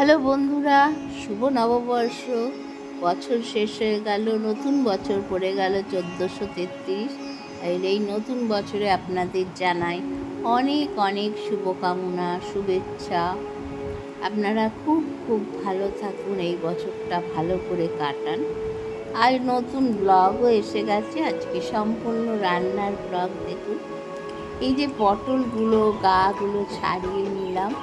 Hello বন্ধুরা, শুভ নববর্ষ। বছর শেষ হয়ে গেল, নতুন বছর পড়ে গেল 1433। আর এই নতুন বছরে আপনাদের জানাই অনেক অনেক শুভকামনা, শুভেচ্ছা। আপনারা খুব খুব ভালো থাকুন, এই বছরটা ভালো করে কাটান। আর নতুন ব্লগও এসে গেছে, আজকে সম্পূর্ণ রান্নার ব্লগ। দেখুন, এই যে পটলগুলো গাগুলো ছাড়িয়ে নিলাম,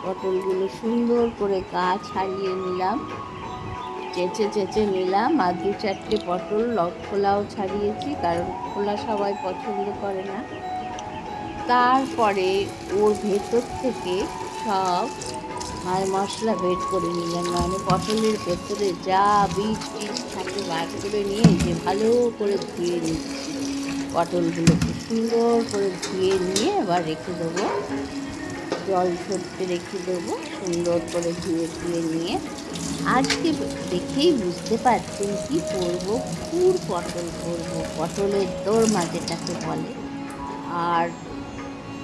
পটলগুলো সুন্দর করে গা ছাড়িয়ে নিলাম, চেঁচে চেঁচে নিলাম। আর দু চারটে পটল খোলাও ছাড়িয়েছি, কারণ খোলা সবাই পছন্দ করে না। তারপরে ওর ভেতর থেকে সব মাল মশলা বের করে নিলাম, মানে পটলের ভেতরে যা বীজ টিজ থাকে বার করে নিয়ে যে ভালো করে ধুয়ে নিচ্ছি। পটলগুলোকে সুন্দর করে ধুয়ে নিয়ে এবার রেখে দেবো, জল ঝরতে রেখে দেবো। সুন্দর করে ধুয়ে ধুয়ে নিয়ে আজকে দেখেই বুঝতে পারছেন কি করব, পুর পটল করব, পটলের দোরমা যেটাকে বলে। আর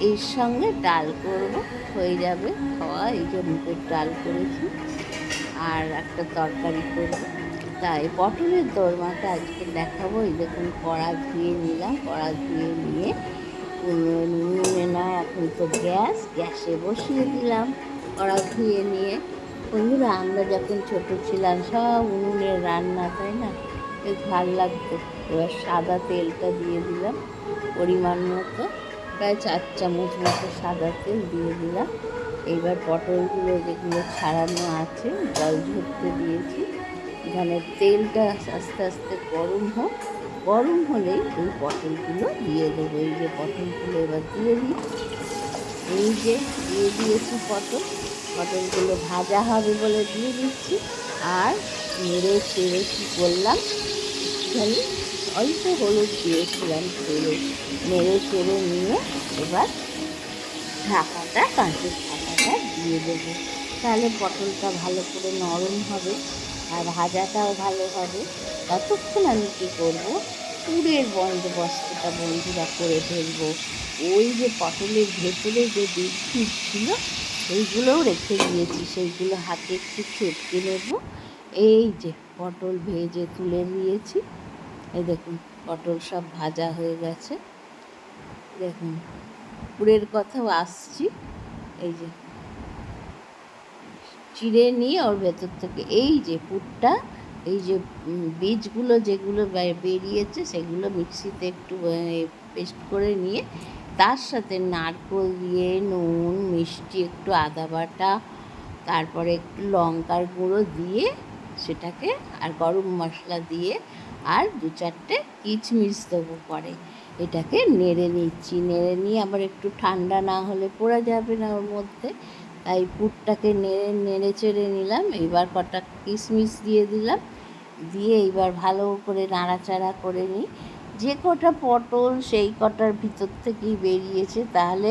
এর সঙ্গে ডাল করব, হয়ে যাবে খাওয়া। এই যে মুগের ডাল করেছি, আর একটা তরকারি করব। তাই পটলের দোরমাটা আজকে দেখাবো। এই দেখুন, কড়া ধুয়ে নিলাম, কড়া ধুয়ে নিয়ে নুনে না, এখন তো গ্যাসে বসিয়ে দিলাম কড়া ধুয়ে নিয়ে। বন্ধুরা, আমরা যখন ছোট ছিলাম সব উনুনের রান্না, তাই না? বেশ ভাল লাগতো। এবার সাদা তেলটা দিয়ে দিলাম পরিমাণ মতো, প্রায় 4 চামচ মতো সাদা তেল দিয়ে দিলাম। এইবার পটলগুলো যেগুলো ছাড়ানো আছে জল ঝরতে দিয়েছি, এখানে তেলটা আস্তে আস্তে গরম হোক। গরম হলেই এই পটলগুলো দিয়ে দেবো। এই যে পটলগুলো এবার দিয়ে দিই, এই যে দিয়ে দিয়েছি পটলগুলো ভাজা হবে বলে দিয়ে দিচ্ছি। আর নেড়ে চেড়ে কী করলাম, একটুখানি অল্প হলুদ দিয়েছিলাম তেলে, নেড়ে চেড়ে নিয়ে এবার ঢাকাটা, কাঁচের ঢাকাটা দিয়ে দেবো। তাহলে পটলটা ভালো করে নরম হবে আর ভাজাটাও ভালো হবে। ততক্ষণ আমি কী করবো, পুরের বন্দোবস্তটা বন্ধুরা করে ফেলবো। ওই যে পটলের ভেতরে যে বীজ ছিল সেইগুলোও রেখে দিয়েছি, সেইগুলো হাতে একটু চটকে নেব। এই যে পটল ভেজে তুলে নিয়েছি, এই দেখুন পটল সব ভাজা হয়ে গেছে। দেখুন, পুরের কথাও আসছি। এই যে চিড়ে নিয়ে ওর ভেতর থেকে এই যে পুরটা, এই যে বীজগুলো যেগুলো বেরিয়েছে সেগুলো মিক্সিতে একটু পেস্ট করে নিয়ে তার সাথে নারকেল দিয়ে, নুন, মিষ্টি, একটু আদা বাটা, তারপরে একটু লঙ্কার গুঁড়ো দিয়ে সেটাকে, আর গরম মশলা দিয়ে, আর 2-4টে কিচমিচ দেবো পরে। এটাকে নেড়ে নিচ্ছি, নেড়ে নিয়ে আবার একটু ঠান্ডা না হলে পোড়া যাবে না ওর মধ্যে। তাই পুরটাকে নেড়ে চেড়ে নিলাম। এবার কটা কিশমিশ দিয়ে দিলাম, দিয়ে এইবার ভালো করে নাড়াচাড়া করে নিই। যে কটা পটল সেই কটার ভিতর থেকেই বেরিয়েছে, তাহলে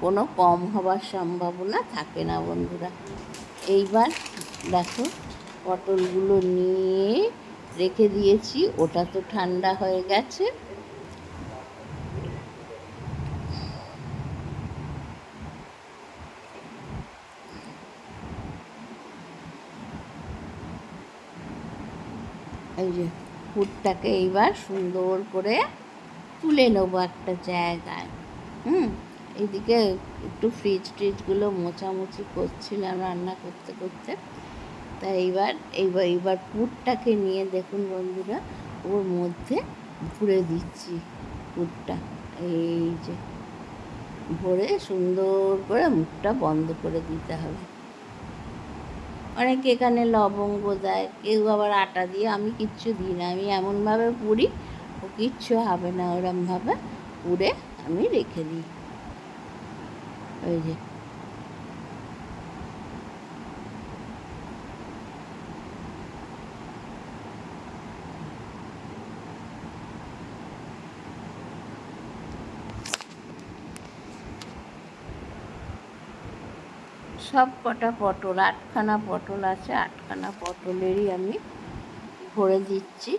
কোনো কম হবার সম্ভাবনা থাকে না বন্ধুরা। এইবার দেখো, পটলগুলো নিয়ে রেখে দিয়েছি, ওটা তো ঠান্ডা হয়ে গেছে। এই যে পুরটাকে এইবার সুন্দর করে তুলে নেবো একটা জায়গায়। এইদিকে একটু ফ্রিজগুলো মোছামুছি করছিলাম রান্না করতে করতে। তা এইবার পুরটাকে নিয়ে দেখুন বন্ধুরা, ওর মধ্যে ভরে দিচ্ছি পুরটা। এই যে ভরে সুন্দর করে মুখটা বন্ধ করে দিতে হবে। অনেকে এখানে লবঙ্গ দেয়, কেউ আবার আটা দিয়ে, আমি কিচ্ছু দিই না। আমি এমনভাবে পুরি, ও কিচ্ছু হবে না, ওরমভাবে পুরে আমি রেখে দিই। ওই যে সব কটা পটল, 8খানা পটল আছে, 8খানা পটলেরই আমি ভরে দিচ্ছি।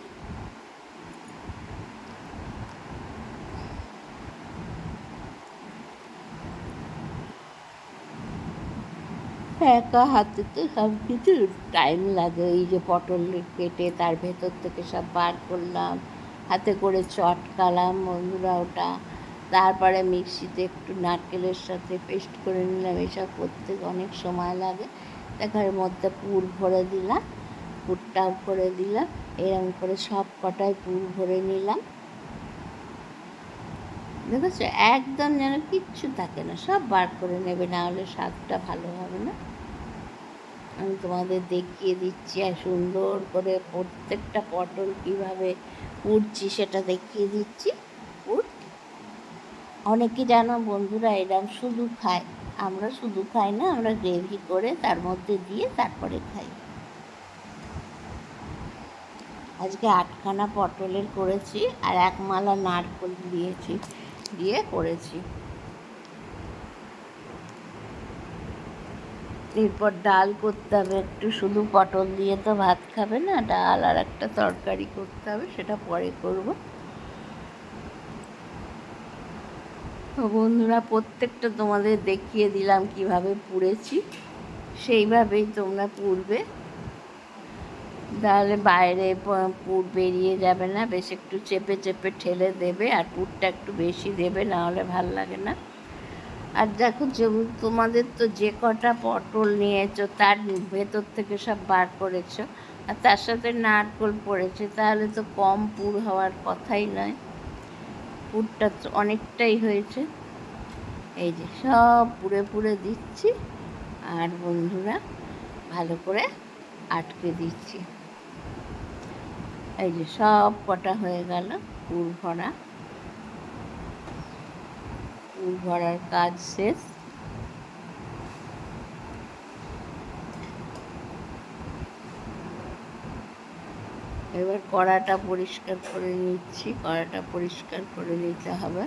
একা হাতে তো সব কিছু টাইম লাগে। এই যে পটল কেটে তার ভেতর থেকে সব বার করলাম, হাতে করে চটকালাম বন্ধুরা ওটা, তারপরে মিক্সিতে একটু নারকেলের সাথে পেস্ট করে নিলাম। এসব করতে অনেক সময় লাগে। দেখার মধ্যে পুর ভরে দিলাম, পুরটাও করে দিলাম, এরকম করে সব কটায় পুর ভরে নিলাম। দেখেছো, একদম যেন কিচ্ছু থাকে না, সব বার করে নেবে, না হলে স্বাদটা ভালো হবে না। আমি তোমাদের দেখিয়ে দিচ্ছি আর সুন্দর করে প্রত্যেকটা পটল কীভাবে পুড়ছি সেটা দেখিয়ে দিচ্ছি। পুর অনেকে জানো বন্ধুরা এরকম শুধু খায়, আমরা শুধু খাই না, আমরা গ্রেভি করে তার মধ্যে দিয়ে তারপরে খাই। আজকে 8খানা পটলের করেছি আর 1 মালা নারকেল দিয়ে করেছি। এরপর ডাল করতে হবে একটু, শুধু পটল দিয়ে তো ভাত খাবে না, ডাল আর একটা তরকারি করতে হবে, সেটা পরে করব। তো বন্ধুরা প্রত্যেকটা তোমাদের দেখিয়ে দিলাম কিভাবে পুড়েছি, সেইভাবেই তোমরা পুড়বে, তাহলে বাইরে পুর বেরিয়ে যাবে না। বেশ একটু চেপে চেপে ঠেলে দেবে, আর পুরটা একটু বেশি দেবে, না হলে ভাল লাগে না। আর দেখো তোমাদের তো যে কটা পটল নিয়েছো তার ভেতর থেকে সব বার করেছো, আর তার সাথে নারকেল পড়েছে, তাহলে তো কম পুর হওয়ার কথাই নয়। পুরটা তো অনেকটাই হয়েছে। এই যে সব পুরে পুরে দিচ্ছি, আর বন্ধুরা ভালো করে আটকে দিচ্ছি। এই যে সব কটা হয়ে গেল পুর ভরা। পুর ভরার কাজ শেষ। এবার কড়াটা পরিষ্কার করে নিচ্ছি, কড়াটা পরিষ্কার করে নিতে হবে।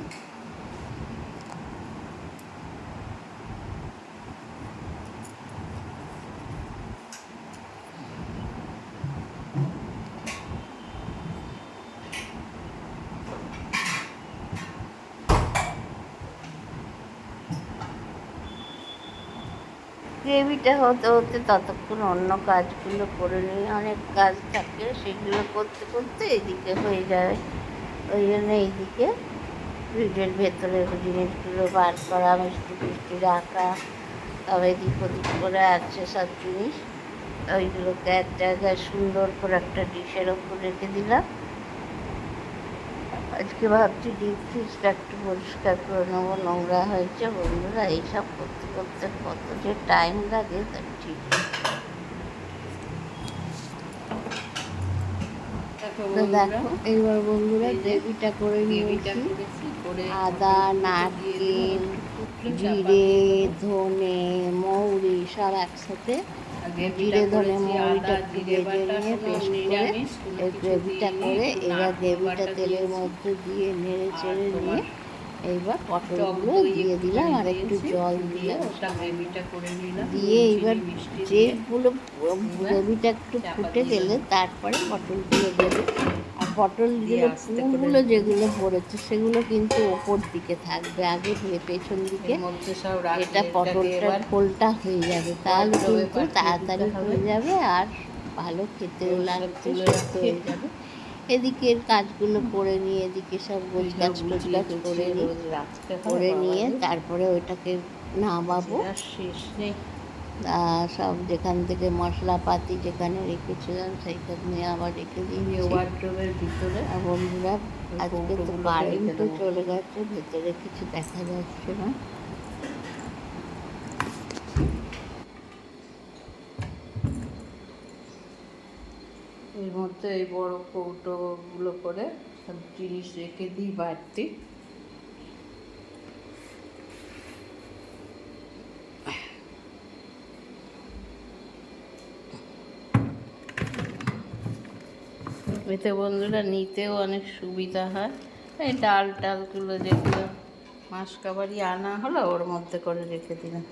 গ্রেভিটা হতে হতে ততক্ষণ অন্য কাজগুলো করে নিই, অনেক কাজ থাকে, সেগুলো করতে করতে এদিকে হয়ে যায়। ওই জন্য এইদিকে ফ্রিজের ভেতরের জিনিসগুলো বার করা, মিষ্টি ফিষ্টি রাখা, তবে এদিক ওদিক করে আছে সব জিনিস, ওইগুলোকে এক জায়গায় সুন্দর করে একটা ডিশের ওপর রেখে দিলাম। আজকে ভাবছি ডিপ ফ্রিজটা একটু পরিষ্কার করে নেবো, নোংরা হয়েছে বন্ধুরা। এইসব করতে করতে কত যে টাইম লাগে তার ঠিক দেখো। এইবার বন্ধুরা গ্রেভিটা করে নিয়েছি, আদা, নারকেল, জিরে, ধনে, মৌরি সব একসাথে, জিরে ধনে মৌরিটা একটু ভেজে নিয়ে পেস্ট করে এই গ্রেভিটা করে, এবার গ্রেভিটা তেলের মধ্যে দিয়ে নেড়ে চেড়ে নিয়ে এইবার পটলগুলো দিয়ে দিলাম, আর একটু জল দিলাম, দিয়ে এইবার যেগুলো গ্রেভিটা একটু ফুটে গেলে তারপরে পটলগুলো দেবে। আর পটলগুলো পুরগুলো যেগুলো পড়েছে সেগুলো কিন্তু ওপর দিকে থাকবে, আগে পেছন দিকে, এটা পটলটার খোলটা হয়ে যাবে, তাহলে কিন্তু তাড়াতাড়ি হয়ে যাবে আর ভালো খেতেও লাগবে, সেদ্ধ হয়ে যাবে। এদিকের কাজগুলো করে নিয়ে এদিকে সব গোছগাছ টোছগাছ করে নিয়ে তারপরে ওইটাকে নামাবো। সব যেখান থেকে মশলাপাতি যেখানে রেখেছিলাম সেইখানে আবার রেখে দিয়েছি ওয়ার্ড্রোবের ভিতরে। আর বন্ধুরা আজকে তো কারেন্টও চলে গেছে, ভেতরে কিছু দেখা যাচ্ছে না। এর মধ্যে এই বড় কৌটোগুলো করে সব জিনিস রেখে দিই বাড়তি। এতে বন্ধুরা নিতেও অনেক সুবিধা হয়। এই ডাল টালগুলো যেগুলো মাসকাবারি আনা হলো ওর মধ্যে করে রেখে দিলাম।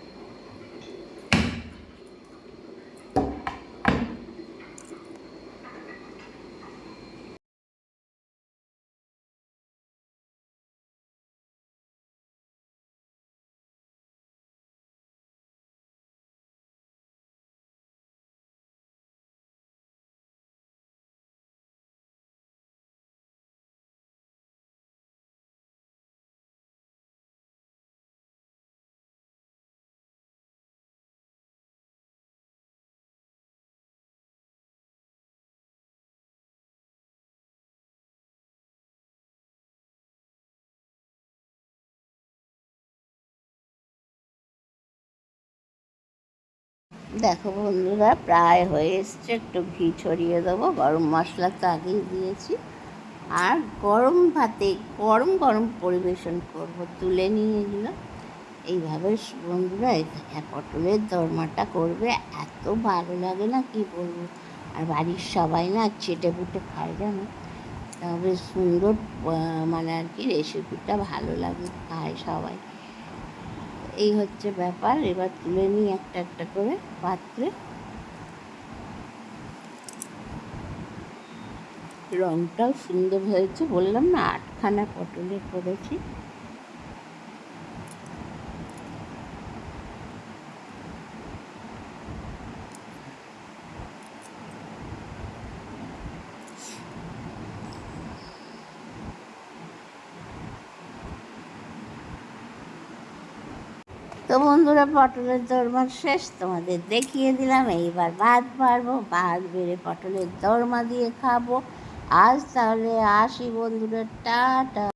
দেখো বন্ধুরা, প্রায় হয়ে এসছে। একটু ঘি ছড়িয়ে দেবো। গরম মশলা তো আগেই দিয়েছি। আর গরম ভাতে গরম গরম পরিবেশন করব। তুলে নিয়ে এগুলো এইভাবে বন্ধুরা পটলের দোরমাটা করবে, এত ভালো লাগে না কি বলবো। আর বাড়ির সবাই না চেটে পুটে খায়, জানো। তবে সুন্দর মানে আর কি রেসিপিটা ভালো লাগে, খায় সবাই। এই হচ্ছে ব্যাপার। এবার তুলে নিই একটা একটা করে পাত্রে। রঙটাও সুন্দর হয়েছে, বললাম না 8খানা পটলের করেছি। তো বন্ধুরা, পটলের দোরমা শেষ, তোমাদের দেখিয়ে দিলাম। এইবার ভাত বাড়বো, ভাত বেড়ে পটলের দোরমা দিয়ে খাবো। আজ তাহলে আসি বন্ধুরা, টাটা।